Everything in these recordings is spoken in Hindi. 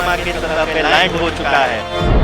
चंद्रमा की सतह पे लैंड हो चुका है।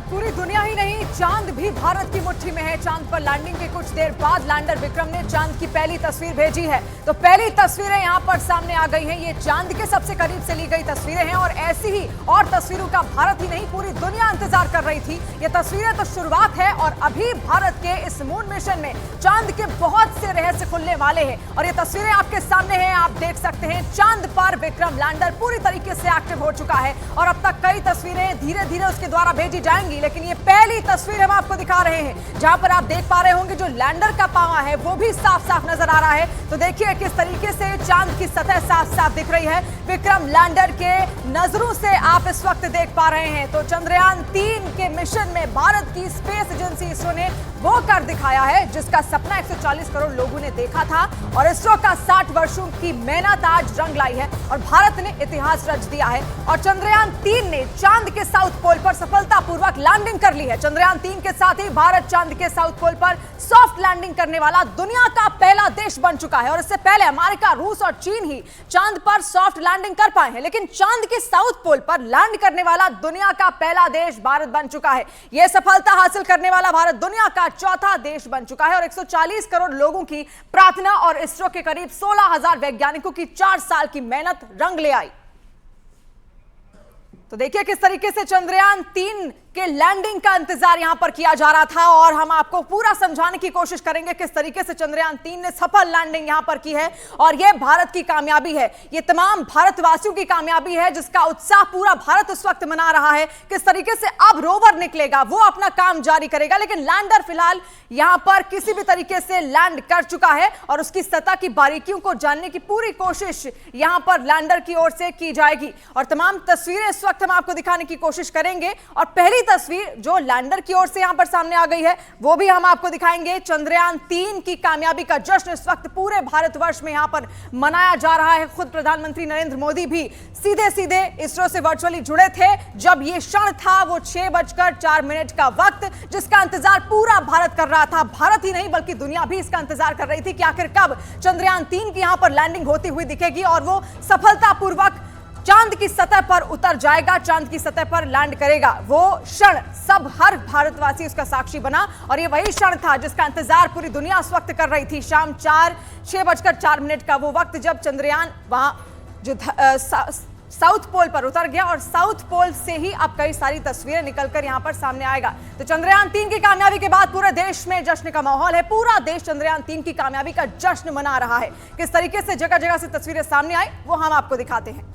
पूरी दुनिया ही नहीं, चांद भी भारत की मुट्ठी में है। चांद पर लैंडिंग के कुछ देर बाद लैंडर विक्रम ने चांद की पहली तस्वीर भेजी है। तो पहली तस्वीरें यहां पर सामने आ गई हैं। ये चांद के सबसे करीब से ली गई तस्वीरें हैं और ऐसी ही और तस्वीरों का भारत ही नहीं पूरी दुनिया इंतजार कर रही थी। ये तस्वीरें तो शुरुआत है और अभी भारत के इस मून मिशन में चांद के बहुत से रहस्य खुलने वाले हैं और ये तस्वीरें आपके सामने हैं। आप देख सकते हैं चांद पर विक्रम लैंडर पूरी तरीके से एक्टिव हो चुका है और अब तक कई तस्वीरें धीरे धीरे उसके द्वारा भेजी जाएंगी, लेकिन ये पहली तस्वीर हम आपको दिखा रहे हैं जहां पर आप देख पा रहे होंगे जो लैंडर का पांव है वो भी साफ साफ नजर आ रहा है। तो देखिए किस तरीके से चांद की सतह साफ साफ दिख रही है। विक्रम लैंडर के नजरों से आप इस वक्त देख पा रहे हैं। तो चंद्रयान 3 के मिशन में भारत की स्पेस एजेंसी इसरो ने वो कर दिखाया है जिसका सपना 140 करोड़ लोगों ने देखा था और इसरो का 60 वर्षों की मेहनत आज रंग लाई है और भारत ने इतिहास रच दिया है और चंद्रयान 3 ने चांद के साउथ पोल पर सफलतापूर्वक लैंडिंग कर ली है। चंद्रयान 3 के साथ ही भारत चांद के साउथ पोल पर सॉफ्ट लैंडिंग करने वाला दुनिया का पहला देश बन चुका है और इससे पहले अमेरिका, रूस और चीन ही चांद पर सॉफ्ट लैंडिंग कर पाए हैं, लेकिन चांद के साउथ पोल पर लैंड करने वाला दुनिया का पहला देश भारत बन चुका है। यह सफलता हासिल करने वाला भारत दुनिया का चौथा देश बन चुका है और 140 करोड़ लोगों की प्रार्थना और इसरो के करीब 16,000 वैज्ञानिकों की 4 साल की मेहनत रंग ले आई। तो देखिए किस तरीके से चंद्रयान 3 के लैंडिंग का इंतजार यहां पर किया जा रहा था और हम आपको पूरा समझाने की कोशिश करेंगे किस तरीके से चंद्रयान 3 ने सफल लैंडिंग यहां पर की है और यह भारत की कामयाबी है। यह तमाम भारतवासियों की कामयाबी है जिसका उत्साह पूरा भारत उस वक्त मना रहा है। किस तरीके से अब रोवर निकलेगा, वो अपना काम जारी करेगा, लेकिन लैंडर फिलहाल यहां पर किसी भी तरीके से लैंड कर चुका है और उसकी सतह की बारीकियों को जानने की पूरी कोशिश यहां पर लैंडर की ओर से की जाएगी और तमाम तस्वीरें इस वक्त हम आपको दिखाने की कोशिश करेंगे। और पहली तस्वीर जो लैंडर की ओर से यहां पर सामने आ गई है वो भी हम आपको दिखाएंगे। चंद्रयान 3 की कामयाबी का जश्न इस वक्त पूरे भारतवर्ष में यहां पर मनाया जा रहा है। खुद प्रधानमंत्री नरेंद्र मोदी भी सीधे सीधे इसरो से वर्चुअली जुड़े थे जब ये क्षण था, वो 6:04 का वक्त जिसका इंतजार पूरा भारत कर रहा था। भारत ही नहीं बल्कि दुनिया भी इसका इंतजार कर रही थी कि आखिर कब चंद्रयान 3 की यहां पर लैंडिंग होती हुई दिखेगी और वो सफलतापूर्वक चांद की सतह पर उतर जाएगा, चांद की सतह पर लैंड करेगा। वो क्षण हर भारतवासी उसका साक्षी बना और ये वही क्षण था जिसका इंतजार पूरी दुनिया उस वक्त कर रही थी। शाम 6:04 का वो वक्त जब चंद्रयान वहां जो साउथ पोल पर उतर गया और साउथ पोल से ही अब कई सारी तस्वीरें निकलकर यहां पर सामने आएगा। तो चंद्रयान 3 की कामयाबी के बाद पूरे देश में जश्न का माहौल है। पूरा देश चंद्रयान 3 की कामयाबी का जश्न मना रहा है। किस तरीके से जगह जगह से तस्वीरें सामने आई वो हम आपको दिखाते हैं।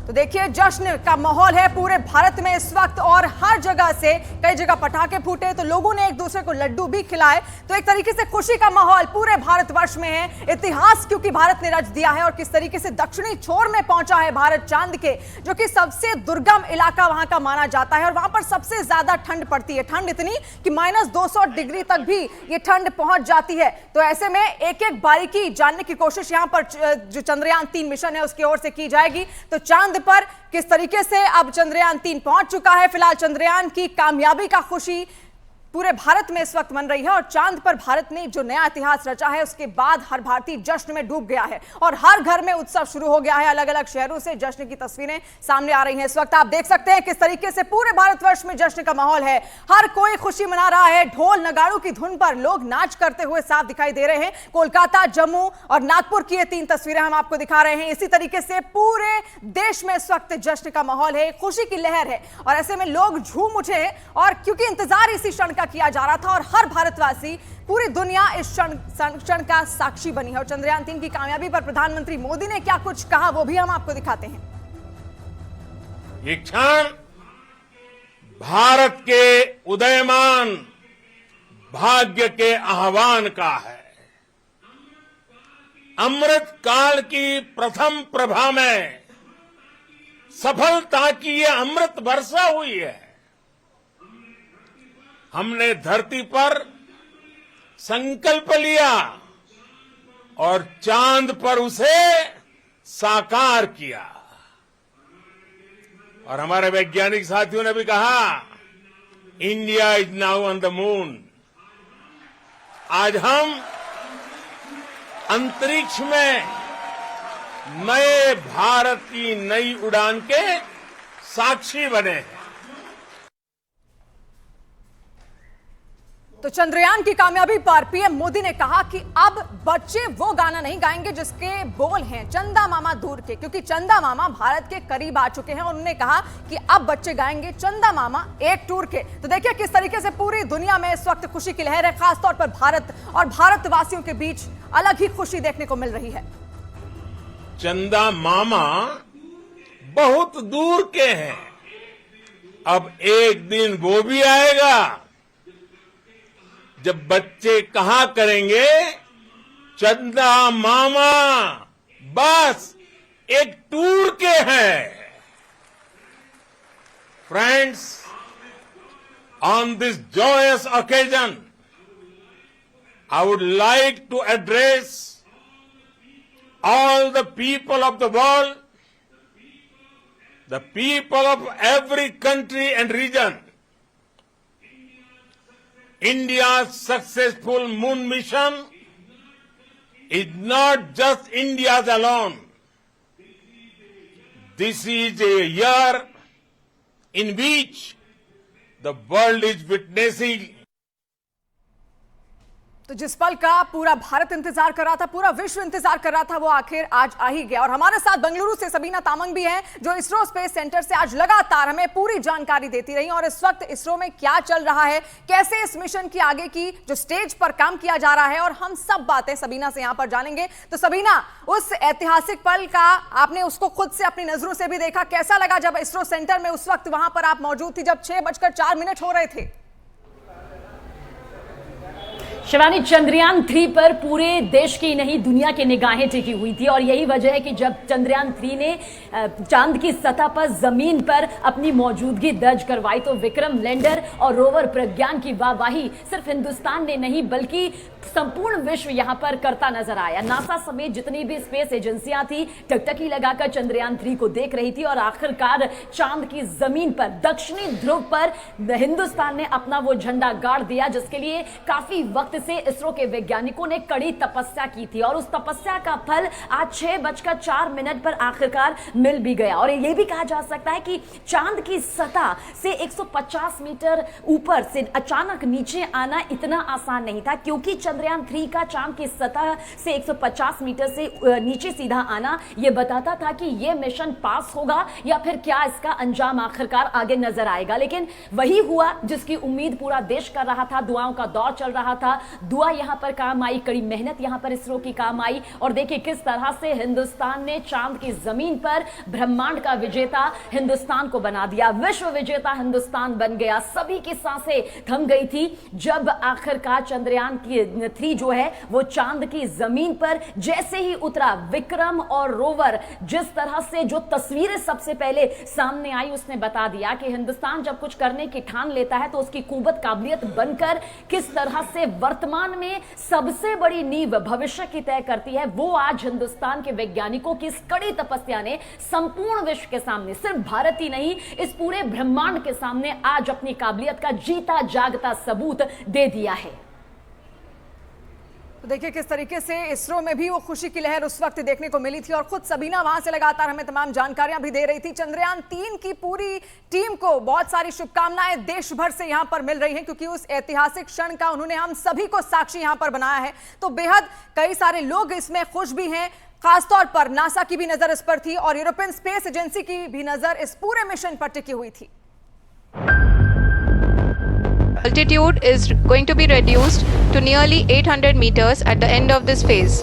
तो देखिए जश्न का माहौल है पूरे भारत में इस वक्त और हर जगह से कई जगह पटाखे फूटे तो लोगों ने एक दूसरे को लड्डू भी खिलाए। तो एक तरीके से खुशी का माहौल पूरे भारतवर्ष में है। इतिहास क्योंकि भारत ने रच दिया है और किस तरीके से दक्षिणी छोर में पहुंचा है भारत चांद के, जो कि सबसे दुर्गम इलाका वहां का माना जाता है और वहां पर सबसे ज्यादा ठंड पड़ती है। ठंड इतनी कि -200 डिग्री तक भी ये ठंड पहुंच जाती है। तो ऐसे में एक एक बारीकी जानने की कोशिश यहां पर जो चंद्रयान 3 मिशन है उसकी ओर से की जाएगी। तो चांद पर किस तरीके से अब चंद्रयान 3 पहुंच चुका है। फिलहाल चंद्रयान की कामयाबी का खुशी पूरे भारत में इस वक्त मन रही है और चांद पर भारत ने जो नया इतिहास रचा है उसके बाद हर भारतीय जश्न में डूब गया है और हर घर में उत्सव शुरू हो गया है। अलग अलग शहरों से जश्न की तस्वीरें सामने आ रही हैं। इस वक्त आप देख सकते हैं किस तरीके से पूरे भारतवर्ष में जश्न का माहौल है। हर कोई खुशी मना रहा है। ढोल नगाड़ों की धुन पर लोग नाच करते हुए साफ दिखाई दे रहे हैं। कोलकाता, जम्मू और नागपुर की ये 3 तस्वीरें हम आपको दिखा रहे हैं। इसी तरीके से पूरे देश में इस वक्त जश्न का माहौल है, खुशी की लहर है और ऐसे में लोग झूम उठे और क्योंकि इंतजार इसी क्षण किया जा रहा था और हर भारतवासी, पूरी दुनिया इस क्षण का साक्षी बनी है। और चंद्रयान 3 की कामयाबी पर प्रधानमंत्री मोदी ने क्या कुछ कहा वो भी हम आपको दिखाते हैं। ये क्षण भारत के उदयमान भाग्य के आह्वान का है। अमृत काल की प्रथम प्रभा में सफलता की ये अमृत वर्षा हुई है। हमने धरती पर संकल्प लिया और चांद पर उसे साकार किया। और हमारे वैज्ञानिक साथियों ने भी कहा, India is now on the moon. आज हम अंतरिक्ष में नए भारत की नई उड़ान के साक्षी बने हैं। तो चंद्रयान की कामयाबी पर पीएम मोदी ने कहा कि अब बच्चे वो गाना नहीं गाएंगे जिसके बोल हैं चंदा मामा दूर के, क्योंकि चंदा मामा भारत के करीब आ चुके हैं। और उन्होंने कहा कि अब बच्चे गाएंगे चंदा मामा एक टूर के। तो देखिए किस तरीके से पूरी दुनिया में इस वक्त खुशी की लहर है, खासतौर पर भारत और भारतवासियों के बीच अलग ही खुशी देखने को मिल रही है। चंदा मामा बहुत दूर के हैं, अब एक दिन वो भी आएगा जब बच्चे कहा करेंगे, चंदा मामा बस एक टूर के हैं। Friends, on this joyous occasion, I would like to address all the people of the world, the people of every country and region. India's successful moon mission is not just India's alone. This is a year in which the world is witnessing तो जिस पल का पूरा भारत इंतजार कर रहा था, पूरा विश्व इंतजार कर रहा था, वो आखिर आज आ ही गया। और हमारे साथ बेंगलुरु से सबीना तामंग भी हैं, जो इसरो स्पेस सेंटर से आज लगातार हमें पूरी जानकारी देती रही। और इस वक्त इसरो में क्या चल रहा है, कैसे इस मिशन की आगे की जो स्टेज पर काम किया जा रहा है, और हम सब बातें सबीना से यहां पर जानेंगे। तो सबीना, उस ऐतिहासिक पल का आपने उसको खुद से अपनी नजरों से भी देखा, कैसा लगा जब इसरो सेंटर में उस वक्त वहां पर आप मौजूद थी जब 6:04 हो रहे थे? शिवानी, चंद्रयान 3 पर पूरे देश की नहीं दुनिया की निगाहें टिकी हुई थी। और यही वजह है कि जब चंद्रयान 3 ने चांद की सतह पर जमीन पर अपनी मौजूदगी दर्ज करवाई तो विक्रम लैंडर और रोवर प्रज्ञान की वाहवाही सिर्फ हिंदुस्तान ने नहीं बल्कि संपूर्ण विश्व यहां पर करता नजर आया। नासा समेत जितनी भी स्पेस एजेंसियां थी टकटकी लगाकर चंद्रयान 3 को देख रही थी। और आखिरकार चांद की जमीन पर दक्षिणी ध्रुव पर हिंदुस्तान ने अपना वो झंडा गाड़ दिया, जिसके लिए काफी वक्त से इसरो के वैज्ञानिकों ने कड़ी तपस्या की थी। और उस तपस्या का फल आज 6:04 पर आखिरकार मिल भी गया। और यह भी कहा जा सकता है कि चांद की सतह से 150 मीटर ऊपर से अचानक नीचे आना इतना आसान नहीं था, क्योंकि चंद्रयान 3 का चांद की सतह से 150 मीटर से नीचे सीधा आना यह बताता था कि यह मिशन पास होगा या फिर क्या इसका अंजाम आखिरकार आगे नजर आएगा। लेकिन वही हुआ जिसकी उम्मीद पूरा देश कर रहा था। दुआओं का दौर चल रहा था, दुआ यहां पर काम आई, कड़ी मेहनत यहां पर इसरो की काम आई। और देखिए किस तरह से हिंदुस्तान ने चांद की जमीन पर ब्रह्मांड का विजेता हिंदुस्तान को बना दिया, विश्व विजेता हिंदुस्तान बन गया। सभी की सांसें थम गई थी जब आखिरकार चंद्रयान की 3 जो है वो चांद की जमीन पर जैसे ही उतरा। विक्रम और रोवर जिस तरह से जो तस्वीरें सबसे पहले सामने आई उसने बता दिया कि हिंदुस्तान जब कुछ करने की ठान लेता है तो उसकी कुव्वत काबिलियत बनकर किस तरह से वर्तमान में सबसे बड़ी नींव भविष्य की तय करती है। वो आज हिंदुस्तान के वैज्ञानिकों की इस कड़ी तपस्या ने संपूर्ण विश्व के सामने, सिर्फ भारत ही नहीं इस पूरे ब्रह्मांड के सामने आज अपनी काबिलियत का जीता जागता सबूत दे दिया है। तो देखिए किस तरीके से इसरो में भी वो खुशी की लहर उस वक्त देखने को मिली थी। और खुद सबीना वहां से लगातार हमें तमाम जानकारियां भी दे रही थी। चंद्रयान 3 की पूरी टीम को बहुत सारी शुभकामनाएं देश भर से यहां पर मिल रही हैं, क्योंकि उस ऐतिहासिक क्षण का उन्होंने हम सभी को साक्षी यहां पर बनाया है। तो बेहद कई सारे लोग इसमें खुश भी हैं, खासतौर पर नासा की भी नजर इस पर थी और यूरोपियन स्पेस एजेंसी की भी नजर इस पूरे मिशन पर टिकी हुई थी। Altitude is going to be reduced to nearly 800 meters at the end of this phase.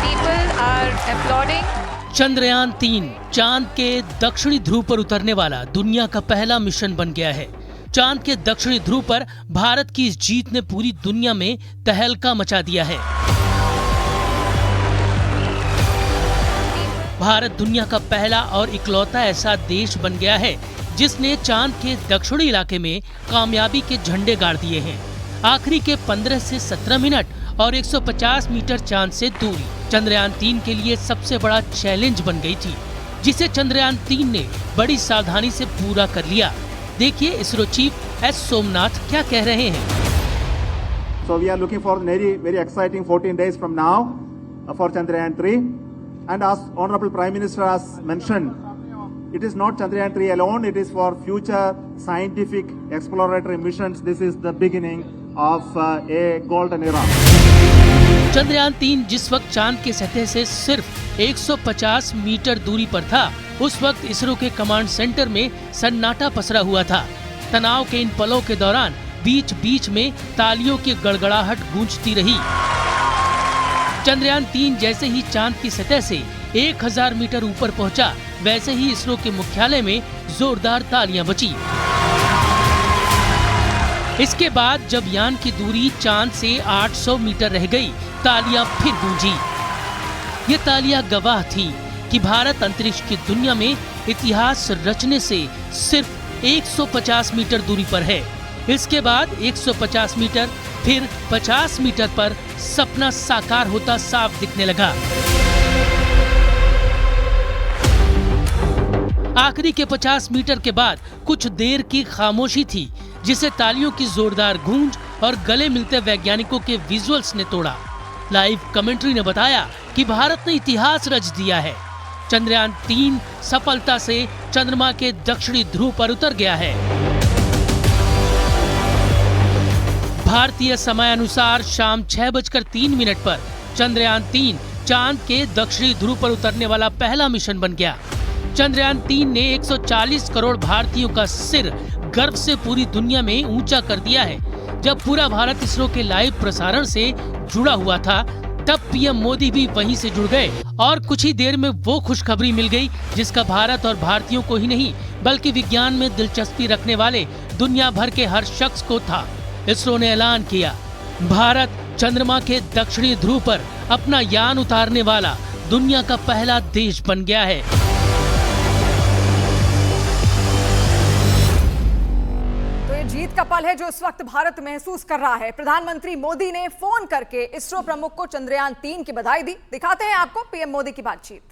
People are applauding, Chandrayaan 3 चांद के दक्षिणी ध्रुव पर उतरने वाला दुनिया का पहला मिशन बन गया है। चांद के दक्षिणी ध्रुव पर भारत की इस जीत ने पूरी दुनिया में तहलका मचा दिया है। भारत दुनिया का पहला और इकलौता ऐसा देश बन गया है जिसने चांद के दक्षिणी इलाके में कामयाबी के झंडे गाड़ दिए हैं। आखिरी के 15 से 17 मिनट और 150 मीटर चांद से दूरी चंद्रयान 3 के लिए सबसे बड़ा चैलेंज बन गई थी, जिसे चंद्रयान 3 ने बड़ी सावधानी से पूरा कर लिया। देखिए इसरो चीफ एस सोमनाथ क्या कह रहे हैं। So we are looking for very exciting 14 days from now for Chandrayaan 3. And as Honorable Prime Minister has mentioned, it is not Chandrayaan 3 alone, it is for future scientific exploratory missions. This is the beginning of a golden era. Chandrayaan 3 जिस वक्त चांद के सतह से सिर्फ 150 मीटर दूरी पर था, उस वक्त इसरो के कमांड सेंटर में सन्नाटा पसरा हुआ था। तनाव के इन पलों के दौरान बीच बीच में तालियों की गड़गड़ाहट गूंजती रही। चंद्रयान 3 जैसे ही चांद की सतह से 1000 मीटर ऊपर पहुंचा, वैसे ही इसरो के मुख्यालय में जोरदार तालियां बची। इसके बाद जब यान की दूरी चांद से 800 मीटर रह गई, तालियां फिर गूंजी। ये तालियां गवाह थी कि भारत अंतरिक्ष की दुनिया में इतिहास रचने से सिर्फ 150 मीटर दूरी पर है। इसके बाद 150 मीटर, फिर 50 मीटर पर सपना साकार होता साफ दिखने लगा। आखिरी के 50 मीटर के बाद कुछ देर की खामोशी थी, जिसे तालियों की जोरदार गूंज और गले मिलते वैज्ञानिकों के विजुअल्स ने तोड़ा। लाइव कमेंट्री ने बताया कि भारत ने इतिहास रच दिया है। चंद्रयान 3 सफलता से चंद्रमा के दक्षिणी ध्रुव पर उतर गया है। भारतीय समय अनुसार शाम 6:03 पर चंद्रयान 3 चांद के दक्षिणी ध्रुव पर उतरने वाला पहला मिशन बन गया। चंद्रयान 3 ने 140 करोड़ भारतीयों का सिर गर्व से पूरी दुनिया में ऊंचा कर दिया है। जब पूरा भारत इसरो के लाइव प्रसारण से जुड़ा हुआ था, तब पीएम मोदी भी वहीं से जुड़ गए और कुछ ही देर में वो खुशखबरी मिल गई जिसका भारत और भारतीयों को ही नहीं बल्कि विज्ञान में दिलचस्पी रखने वाले दुनिया भर के हर शख्स को था। इसरो ने ऐलान किया, भारत चंद्रमा के दक्षिणी ध्रुव पर अपना यान उतारने वाला दुनिया का पहला देश बन गया है। तो ये जीत का पल है जो इस वक्त भारत महसूस कर रहा है। प्रधानमंत्री मोदी ने फोन करके इसरो प्रमुख को चंद्रयान 3 की बधाई दी। दिखाते हैं आपको पीएम मोदी की बातचीत।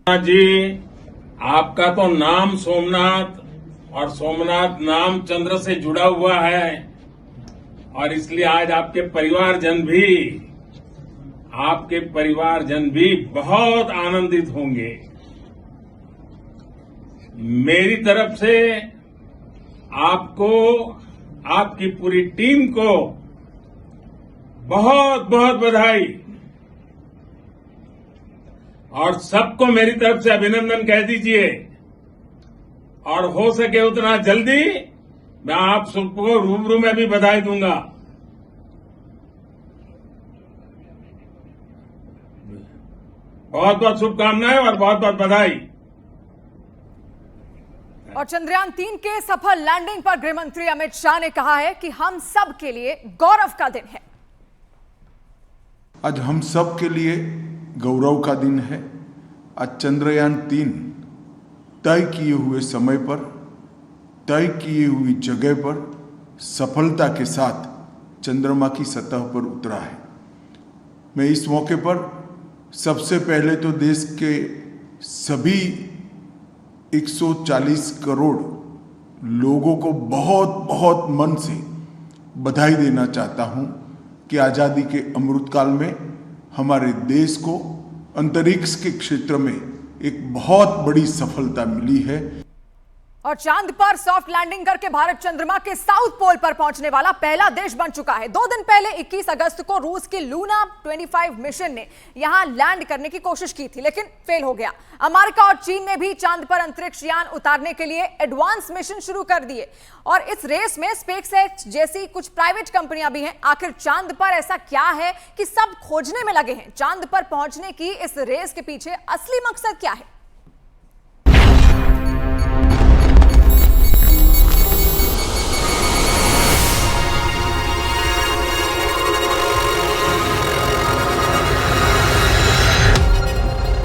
जी, आपका तो नाम सोमनाथ और सोमनाथ नाम चंद्र से जुड़ा हुआ है और इसलिए आज आपके परिवारजन भी बहुत आनंदित होंगे। मेरी तरफ से आपको, आपकी पूरी टीम को बहुत बहुत बधाई और सबको मेरी तरफ से अभिनंदन कह दीजिए और हो सके उतना जल्दी मैं आप सबको रूबरू में भी बधाई दूंगा। बहुत बहुत शुभकामनाएं और बहुत बहुत बधाई। और चंद्रयान 3 के सफल लैंडिंग पर गृह मंत्री अमित शाह ने कहा है कि हम सब के लिए गौरव का दिन है। आज हम सब के लिए गौरव का दिन है। आज चंद्रयान 3 तय किए हुए समय पर, तय किए हुई जगह पर सफलता के साथ चंद्रमा की सतह पर उतरा है। मैं इस मौके पर सबसे पहले तो देश के सभी 140 करोड़ लोगों को बहुत बहुत मन से बधाई देना चाहता हूं कि आज़ादी के अमृतकाल में हमारे देश को अंतरिक्ष के क्षेत्र में एक बहुत बड़ी सफलता मिली है। और चांद पर सॉफ्ट लैंडिंग करके भारत चंद्रमा के साउथ पोल पर पहुंचने वाला पहला देश बन चुका है। 2 दिन पहले 21 अगस्त को रूस की लूना 25 मिशन ने यहां लैंड करने की कोशिश की थी, लेकिन फेल हो गया। अमेरिका और चीन ने भी चांद पर अंतरिक्ष यान उतारने के लिए एडवांस मिशन शुरू कर दिए और इस रेस में स्पेसएक्स जैसी कुछ प्राइवेट कंपनियां भी हैं। आखिर चांद पर ऐसा क्या है कि सब खोजने में लगे हैं? चांद पर पहुंचने की इस रेस के पीछे असली मकसद क्या है?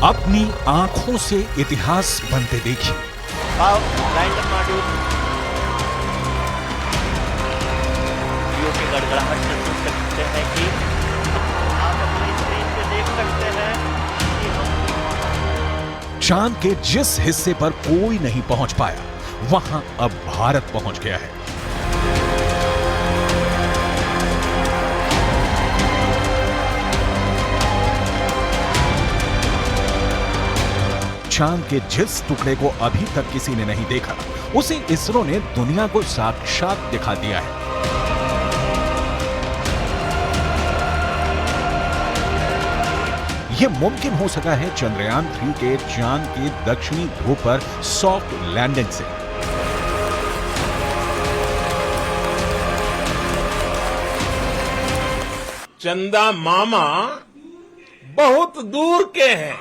अपनी आंखों से इतिहास बनते देखिए। लैंडर मॉड्यूल की गड़गड़ाहट से सुन सकते हैं कि आप अपनी स्क्रीन पे देख सकते हैं कि चांद के जिस हिस्से पर कोई नहीं पहुंच पाया, वहां अब भारत पहुंच गया है। चांद के जिस टुकड़े को अभी तक किसी ने नहीं देखा, उसे इसरो ने दुनिया को साक्षात दिखा दिया है। यह मुमकिन हो सका है चंद्रयान 3 के चांद के दक्षिणी ध्रुव पर सॉफ्ट लैंडिंग से। चंदा मामा बहुत दूर के हैं,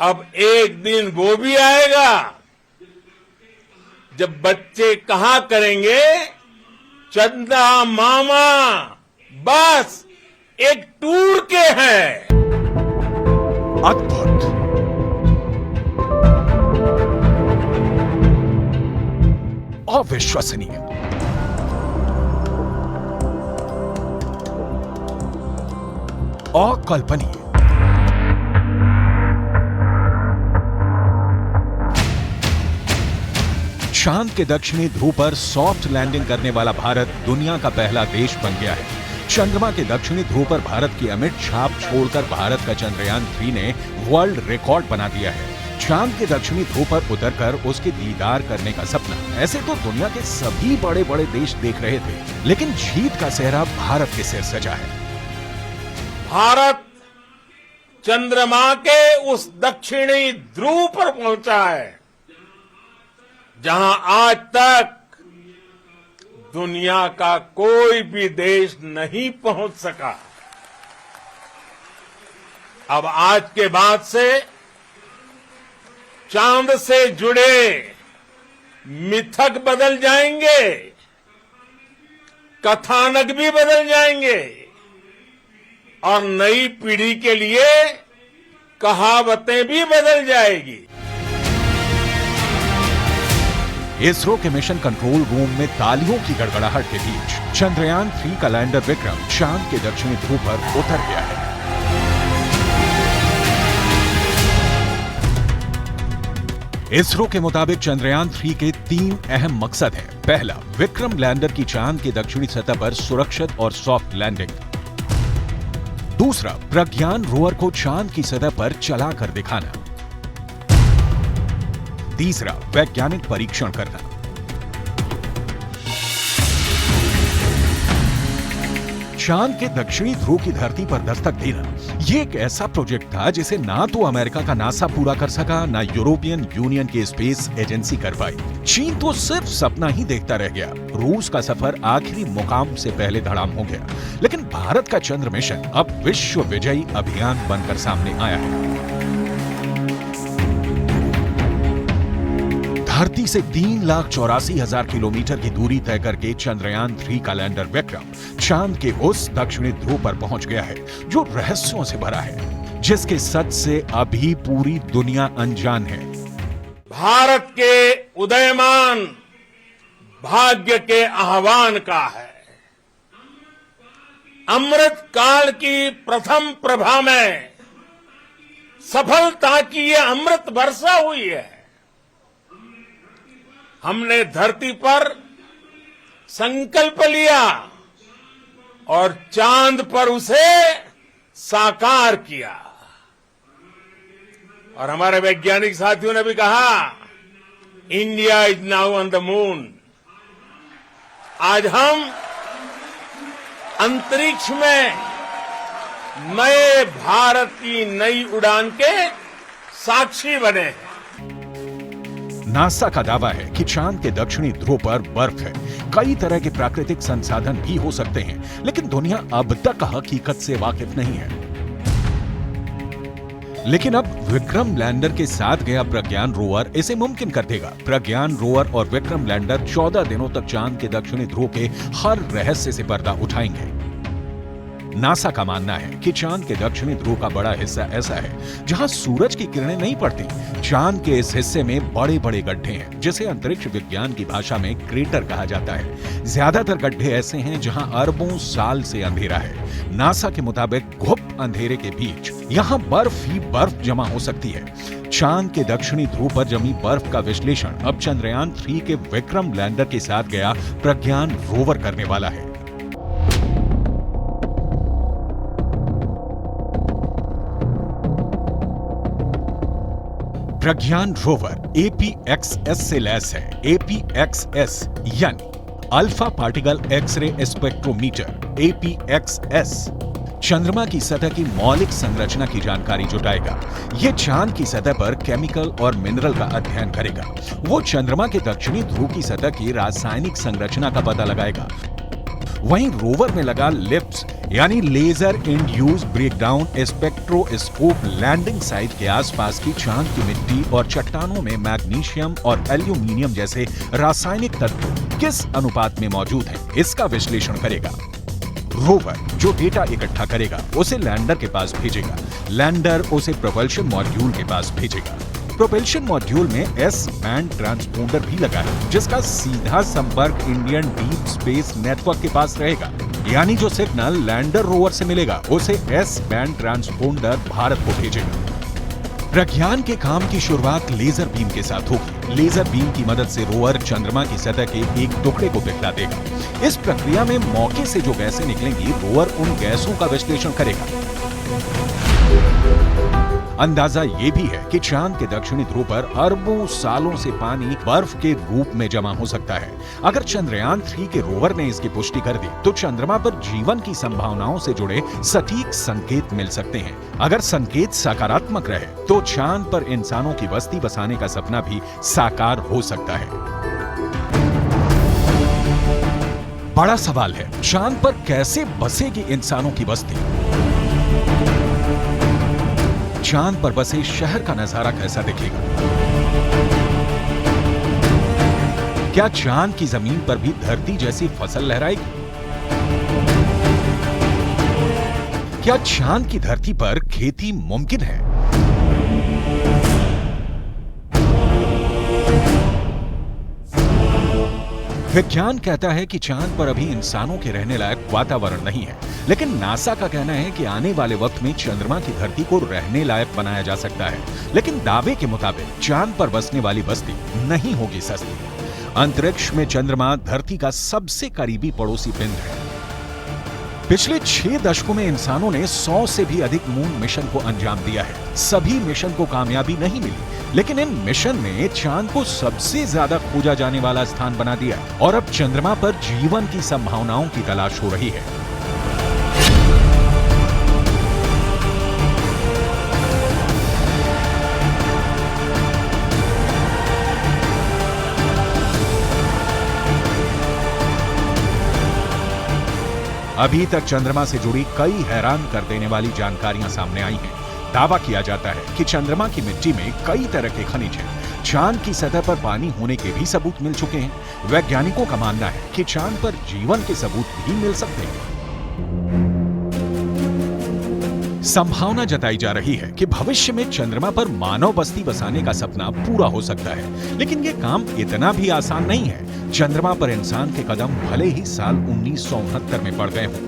अब एक दिन वो भी आएगा जब बच्चे कहा करेंगे, चंदा मामा बस एक टूर के हैं। अद्भुत, अविश्वसनीय, अकल्पनीय। चांद के दक्षिणी ध्रुव पर सॉफ्ट लैंडिंग करने वाला भारत दुनिया का पहला देश बन गया है। चंद्रमा के दक्षिणी ध्रुव पर भारत की अमिट छाप छोड़कर भारत का चंद्रयान 3 ने वर्ल्ड रिकॉर्ड बना दिया है। चांद के दक्षिणी ध्रुव पर उतरकर उसके दीदार करने का सपना ऐसे तो दुनिया के सभी बड़े बड़े देश देख रहे थे, लेकिन जीत का सेहरा भारत के सिर सजा है। भारत चंद्रमा के उस दक्षिणी ध्रुव पर पहुंचा है जहां आज तक दुनिया का कोई भी देश नहीं पहुंच सका। अब आज के बाद से चांद से जुड़े मिथक बदल जाएंगे, कथानक भी बदल जाएंगे और नई पीढ़ी के लिए कहावतें भी बदल जाएगी। इसरो के मिशन कंट्रोल रूम में तालियों की गड़गड़ाहट के बीच चंद्रयान 3 का लैंडर विक्रम चांद के दक्षिणी ध्रुव पर उतर गया है। इसरो के मुताबिक चंद्रयान 3 के 3 अहम मकसद हैं। पहला, विक्रम लैंडर की चांद की दक्षिणी सतह पर सुरक्षित और सॉफ्ट लैंडिंग। दूसरा, प्रज्ञान रोवर को चांद की सतह पर चलाकर दिखाना। तीसरा, वैज्ञानिक परीक्षण करना। चांद के दक्षिणी ध्रुव की धरती पर दस्तक देना, यह एक ऐसा प्रोजेक्ट था जिसे ना तो अमेरिका का नासा पूरा कर सका, ना यूरोपियन यूनियन की स्पेस एजेंसी कर पाई। चीन तो सिर्फ सपना ही देखता रह गया। रूस का सफर आखिरी मुकाम से पहले धड़ाम हो गया, लेकिन भारत का चंद्र मिशन अब विश्व विजयी अभियान बनकर सामने आया है। धरती से 3,84,000 किलोमीटर की दूरी तय करके चंद्रयान 3 का लैंडर विक्रम चांद के उस दक्षिणी ध्रुव पर पहुंच गया है जो रहस्यों से भरा है, जिसके सच से अभी पूरी दुनिया अनजान है। भारत के उदयमान भाग्य के आह्वान का है। अमृत काल की प्रथम प्रभा में सफलता की ये अमृत वर्षा हुई है। हमने धरती पर संकल्प लिया और चांद पर उसे साकार किया। और हमारे वैज्ञानिक साथियों ने भी कहा India is now on the moon. आज हम अंतरिक्ष में नए भारत की नई उड़ान के साक्षी बने हैं। नासा का दावा है कि चांद के दक्षिणी ध्रुव पर बर्फ है। कई तरह के प्राकृतिक संसाधन भी हो सकते हैं, लेकिन दुनिया अब तक हकीकत से वाकिफ नहीं है। लेकिन अब विक्रम लैंडर के साथ गया प्रज्ञान रोवर इसे मुमकिन कर देगा। प्रज्ञान रोवर और विक्रम लैंडर 14 दिनों तक चांद के दक्षिणी ध्रुव के हर रहस्य से पर्दा उठाएंगे। नासा का मानना है कि चांद के दक्षिणी ध्रुव का बड़ा हिस्सा ऐसा है जहां सूरज की किरणें नहीं पड़ती। चांद के इस हिस्से में बड़े बड़े गड्ढे हैं, जिसे अंतरिक्ष विज्ञान की भाषा में क्रेटर कहा जाता है। ज्यादातर गड्ढे ऐसे हैं जहां अरबों साल से अंधेरा है। नासा के मुताबिक गुप्त अंधेरे के बीच यहां बर्फ ही बर्फ जमा हो सकती है। चांद के दक्षिणी ध्रुव पर जमी बर्फ का विश्लेषण अब चंद्रयान 3 के विक्रम लैंडर के साथ गया प्रज्ञान रोवर करने वाला है। प्रज्ञान रोवर APXS से लैस है। APXS यानी alpha particle X ray spectrometer. APXS चंद्रमा की सतह की मौलिक संरचना की जानकारी जुटाएगा। यह चांद की सतह पर केमिकल और मिनरल का अध्ययन करेगा। वो चंद्रमा के दक्षिणी ध्रुव की सतह की रासायनिक संरचना का पता लगाएगा। वहीं रोवर में लगा लिप्स यानी laser induced breakdown spectroscope landing site के आसपास की चांद की मिट्टी और चट्टानों में मैग्नीशियम और एल्यूमिनियम जैसे रासायनिक तत्व किस अनुपात में मौजूद हैं, इसका विश्लेषण करेगा। रोवर जो डेटा इकट्ठा करेगा उसे लैंडर के पास भेजेगा। लैंडर उसे प्रोपल्शन मॉड्यूल के पास भेजेगा। प्रोपल्शन मॉड्यूल में एस बैंड ट्रांसपोंडर भी लगा है, जिसका सीधा संपर्क इंडियन डीप स्पेस नेटवर्क के पास रहेगा। यानी जो सिग्नल लैंडर रोवर से मिलेगा उसे एस बैंड ट्रांसपोंडर भारत को भेजेगा। प्रज्ञान के काम की शुरुआत लेजर बीम के साथ होगी। लेजर बीम की मदद से रोवर चंद्रमा की सतह के एक टुकड़े को पिघला देगा। इस प्रक्रिया में मौके से जो गैसें निकलेंगी, रोवर उन गैसों का विश्लेषण करेगा। अंदाजा ये भी है कि चांद के दक्षिणी ध्रुव पर अरबों सालों से पानी बर्फ के रूप में जमा हो सकता है। अगर चंद्रयान 3 के रोवर ने इसकी पुष्टि कर दी तो चंद्रमा पर जीवन की संभावनाओं से जुड़े सटीक संकेत मिल सकते हैं। अगर संकेत सकारात्मक रहे तो चांद पर इंसानों की बस्ती बसाने का सपना भी साकार हो सकता है। बड़ा सवाल है, चांद पर कैसे बसेगी इंसानों की बस्ती? चांद पर बसे शहर का नजारा कैसा दिखेगा? क्या चांद की जमीन पर भी धरती जैसी फसल लहराएगी? क्या चांद की धरती पर खेती मुमकिन है? विज्ञान कहता है कि चांद पर अभी इंसानों के रहने लायक वातावरण नहीं है, लेकिन नासा का कहना है कि आने वाले वक्त में चंद्रमा की धरती को रहने लायक बनाया जा सकता है। लेकिन दावे के मुताबिक चांद पर बसने वाली बस्ती नहीं होगी सस्ती। अंतरिक्ष में चंद्रमा धरती का सबसे करीबी पड़ोसी पिंड है। पिछले 6 दशकों में इंसानों ने 100 से भी अधिक मून मिशन को अंजाम दिया है। सभी मिशन को कामयाबी नहीं मिली, लेकिन इन मिशन ने चांद को सबसे ज्यादा खोजा जाने वाला स्थान बना दिया और अब चंद्रमा पर जीवन की संभावनाओं की तलाश हो रही है। अभी तक चंद्रमा से जुड़ी कई हैरान कर देने वाली जानकारियां सामने आई हैं। दावा किया जाता है कि चंद्रमा की मिट्टी में कई तरह के खनिज हैं। चांद की सतह पर पानी होने के भी सबूत मिल चुके हैं। वैज्ञानिकों का मानना है कि चांद पर जीवन के सबूत भी मिल सकते हैं। संभावना जताई जा रही है कि भविष्य में चंद्रमा पर मानव बस्ती बसाने का सपना पूरा हो सकता है, लेकिन यह काम इतना भी आसान नहीं है। चंद्रमा पर इंसान के कदम भले ही साल 1969 में पड़ गए हों,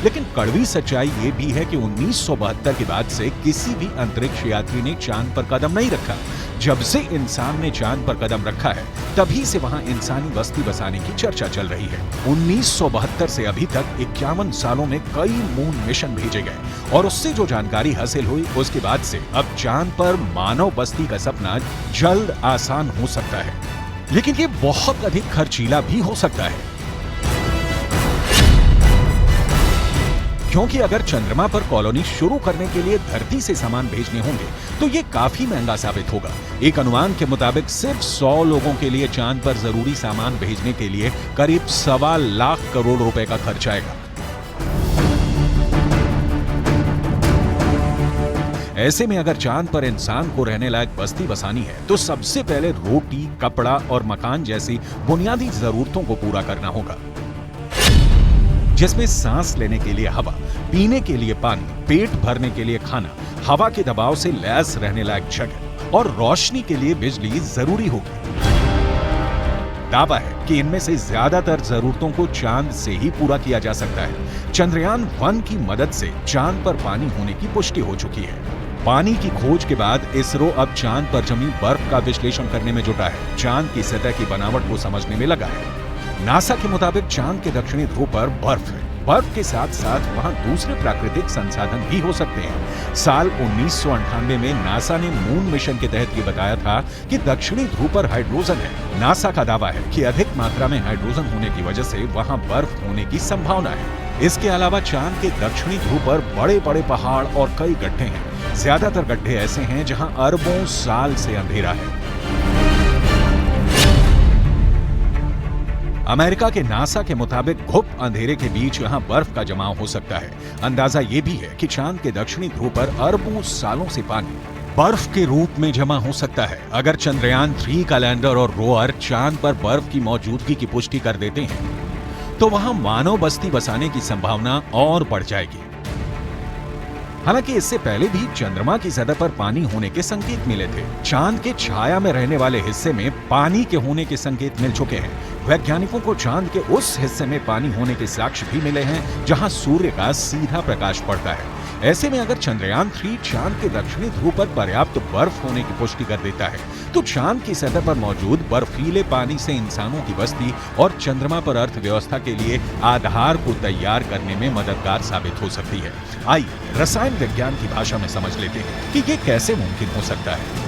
लेकिन कड़वी सच्चाई ये भी है कि 1972 के बाद से किसी भी अंतरिक्ष यात्री ने चांद पर कदम नहीं रखा। जब से इंसान ने चांद पर कदम रखा है तभी से वहां इंसानी बस्ती बसाने की चर्चा चल रही है। 1972 से अभी तक 51 सालों में कई मून मिशन भेजे गए और उससे जो जानकारी हासिल हुई उसके बाद से अब चांद पर मानव बस्ती का सपना जल्द आसान हो सकता है, लेकिन ये बहुत अधिक खर्चीला भी हो सकता है। क्योंकि अगर चंद्रमा पर कॉलोनी शुरू करने के लिए धरती से सामान भेजने होंगे तो ये काफी महंगा साबित होगा। एक अनुमान के मुताबिक सिर्फ 100 लोगों के लिए चांद पर जरूरी सामान भेजने के लिए करीब 1.25 लाख करोड़ रुपए का खर्च आएगा। ऐसे में अगर चांद पर इंसान को रहने लायक बस्ती बसानी है तो सबसे पहले रोटी, कपड़ा और मकान जैसी बुनियादी जरूरतों को पूरा करना होगा, जिसमें सांस लेने के लिए हवा, पीने के लिए पानी, पेट भरने के लिए खाना, हवा के दबाव से लैस रहने लायक जगह और रोशनी के लिए बिजली जरूरी होगी। दावा है कि इनमें से ज्यादातर जरूरतों को चांद से ही पूरा किया जा सकता है। चंद्रयान 1 की मदद से चांद पर पानी होने की पुष्टि हो चुकी है। पानी की खोज के बाद इसरो अब चांद पर जमी बर्फ का विश्लेषण करने में जुटा है, चांद की सतह की बनावट को समझने में लगा है। नासा के मुताबिक चांद के दक्षिणी ध्रुव पर बर्फ है। बर्फ के साथ साथ वहां दूसरे प्राकृतिक संसाधन भी हो सकते हैं। साल 1998 में नासा ने मून मिशन के तहत ये बताया था कि दक्षिणी ध्रुव पर हाइड्रोजन है। नासा का दावा है कि अधिक मात्रा में हाइड्रोजन होने की वजह से वहां बर्फ होने की संभावना है। इसके अलावा चांद के दक्षिणी ध्रुव पर बड़े बड़े पहाड़ और कई गड्ढे हैं। ज्यादातर गड्ढे ऐसे हैं जहां अरबों साल से अंधेरा है। अमेरिका के नासा के मुताबिक घुप अंधेरे के बीच यहां बर्फ का जमाव हो सकता है। अंदाजा यह भी है कि चांद के दक्षिणी ध्रुव पर अरबों सालों से पानी बर्फ के रूप में जमा हो सकता है। अगर चंद्रयान 3 का लैंडर और रोअर चांद पर बर्फ की मौजूदगी की पुष्टि कर देते हैं तो वहां मानव बस्ती बसाने की संभावना और बढ़ जाएगी। हालांकि इससे पहले भी चंद्रमा की सतह पर पानी होने के संकेत मिले थे। चांद के छाया में रहने वाले हिस्से में पानी के होने के संकेत मिल चुके हैं। वैज्ञानिकों को चांद के उस हिस्से में पानी होने के साक्ष्य भी मिले हैं जहां सूर्य का सीधा प्रकाश पड़ता है। ऐसे में अगर चंद्रयान 3 चांद के दक्षिणी ध्रुव पर पर्याप्त बर्फ होने की पुष्टि कर देता है तो चांद की सतह पर मौजूद बर्फीले पानी से इंसानों की बस्ती और चंद्रमा पर अर्थव्यवस्था के लिए आधार को तैयार करने में मददगार साबित हो सकती है। आइए रसायन विज्ञान की भाषा में समझ लेते हैं कि ये कैसे मुमकिन हो सकता है।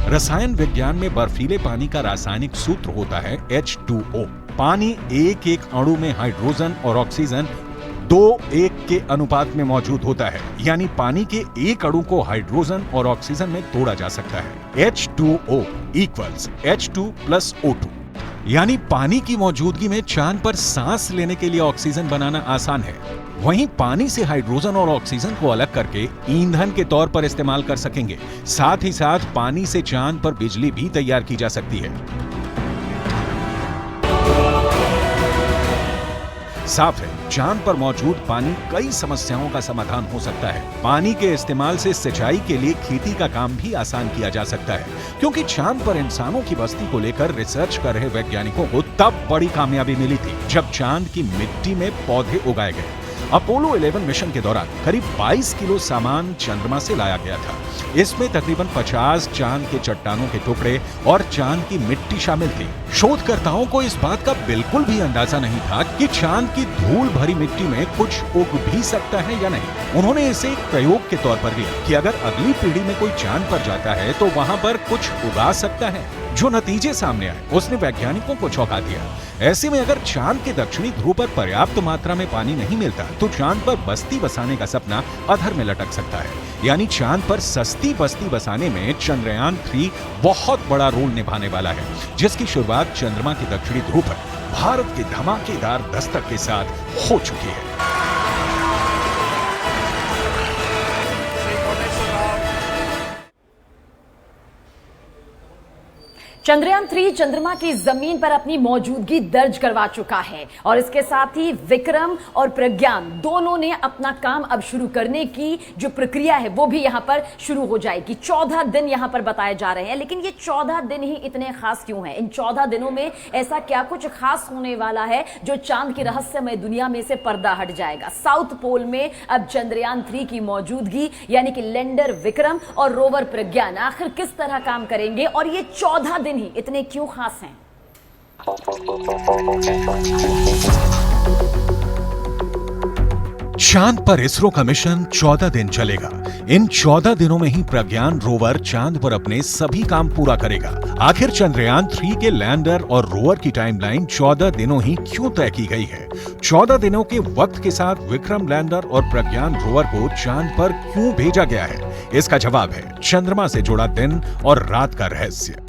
रसायन विज्ञान में बर्फीले पानी का रासायनिक सूत्र होता है H2O। पानी एक एक अणु में हाइड्रोजन और ऑक्सीजन 2:1 के अनुपात में मौजूद होता है, यानी पानी के एक अणु को हाइड्रोजन और ऑक्सीजन में तोड़ा जा सकता है। H2O = H2 + O2, यानी पानी की मौजूदगी में चांद पर सांस लेने के लिए ऑक्सीजन बनाना आसान है। वहीं पानी से हाइड्रोजन और ऑक्सीजन को अलग करके ईंधन के तौर पर इस्तेमाल कर सकेंगे। साथ ही साथ पानी से चांद पर बिजली भी तैयार की जा सकती है। साफ है, चांद पर मौजूद पानी कई समस्याओं का समाधान हो सकता है। पानी के इस्तेमाल से सिंचाई के लिए खेती का काम भी आसान किया जा सकता है, क्योंकि चांद पर इंसानों की बस्ती को लेकर रिसर्च कर रहे वैज्ञानिकों को तब बड़ी कामयाबी मिली थी जब चांद की मिट्टी में पौधे उगाए गए। अपोलो 11 मिशन के दौरान करीब 22 किलो सामान चंद्रमा से लाया गया था। इसमें तकरीबन 50 चांद के चट्टानों के टुकड़े और चांद की मिट्टी शामिल थी। शोधकर्ताओं को इस बात का बिल्कुल भी अंदाजा नहीं था कि चांद की धूल भरी मिट्टी में कुछ उग भी सकता है या नहीं। उन्होंने इसे एक प्रयोग के तौर पर लिया कि अगर अगली पीढ़ी में कोई चांद पर जाता है तो वहां पर कुछ उगा सकता है। जो नतीजे सामने आए उसने वैज्ञानिकों को चौंका दिया। ऐसे में अगर चांद के दक्षिणी ध्रुव पर पर्याप्त मात्रा में पानी नहीं मिलता तो चांद पर बस्ती बसाने का सपना अधर में लटक सकता है। यानी चांद पर सस्ती बस्ती बसाने में चंद्रयान 3 बहुत बड़ा रोल निभाने वाला है, जिसकी शुरुआत चंद्रमा के दक्षिणी ध्रुव पर भारत के धमाकेदार दस्तक के साथ हो चुकी है। चंद्रयान 3 चंद्रमा की जमीन पर अपनी मौजूदगी दर्ज करवा चुका है और इसके साथ ही विक्रम और प्रज्ञान दोनों ने अपना काम अब शुरू करने की जो प्रक्रिया है वो भी यहां पर शुरू हो जाएगी। 14 दिन यहां पर बताए जा रहे हैं, लेकिन ये 14 दिन ही इतने खास क्यों हैं? इन 14 दिनों में ऐसा क्या कुछ खास होने वाला है जो चांद की रहस्यमय दुनिया में से पर्दा हट जाएगा? साउथ पोल में अब चंद्रयान 3 की मौजूदगी यानी कि लैंडर विक्रम और रोवर प्रज्ञान आखिर किस तरह काम करेंगे और ये 14 दिन ही इतने क्यों खास हैं? चांद पर इसरो का मिशन 14 दिन चलेगा। इन 14 दिनों में ही प्रज्ञान रोवर चांद पर अपने सभी काम पूरा करेगा। आखिर चंद्रयान 3 के लैंडर और रोवर की टाइमलाइन 14 दिनों ही क्यों तय की गई है? 14 दिनों के वक्त के साथ विक्रम लैंडर और प्रज्ञान रोवर को चांद पर क्यों भेजा गया है? इसका जवाब है चंद्रमा से जुड़ा दिन और रात का रहस्य।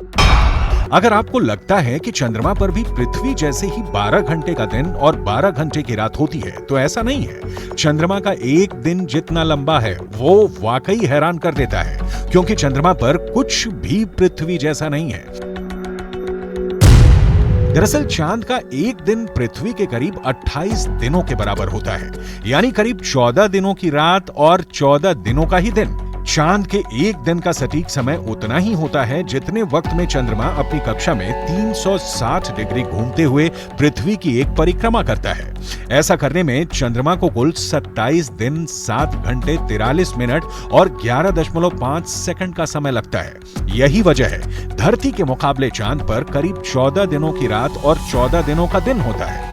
अगर आपको लगता है कि चंद्रमा पर भी पृथ्वी जैसे ही 12 घंटे का दिन और 12 घंटे की रात होती है, तो ऐसा नहीं है। चंद्रमा का एक दिन जितना लंबा है वो वाकई हैरान कर देता है, क्योंकि चंद्रमा पर कुछ भी पृथ्वी जैसा नहीं है। दरअसल चांद का एक दिन पृथ्वी के करीब 28 दिनों के बराबर होता है, यानी करीब 14 दिनों की रात और 14 दिनों का ही दिन। चांद के एक दिन का सटीक समय उतना ही होता है जितने वक्त में चंद्रमा अपनी कक्षा में 360 डिग्री घूमते हुए पृथ्वी की एक परिक्रमा करता है। ऐसा करने में चंद्रमा को कुल 27 दिन 7 घंटे 43 मिनट और 11.5 सेकंड का समय लगता है। यही वजह है धरती के मुकाबले चांद पर करीब 14 दिनों की रात और 14 दिनों का दिन होता है।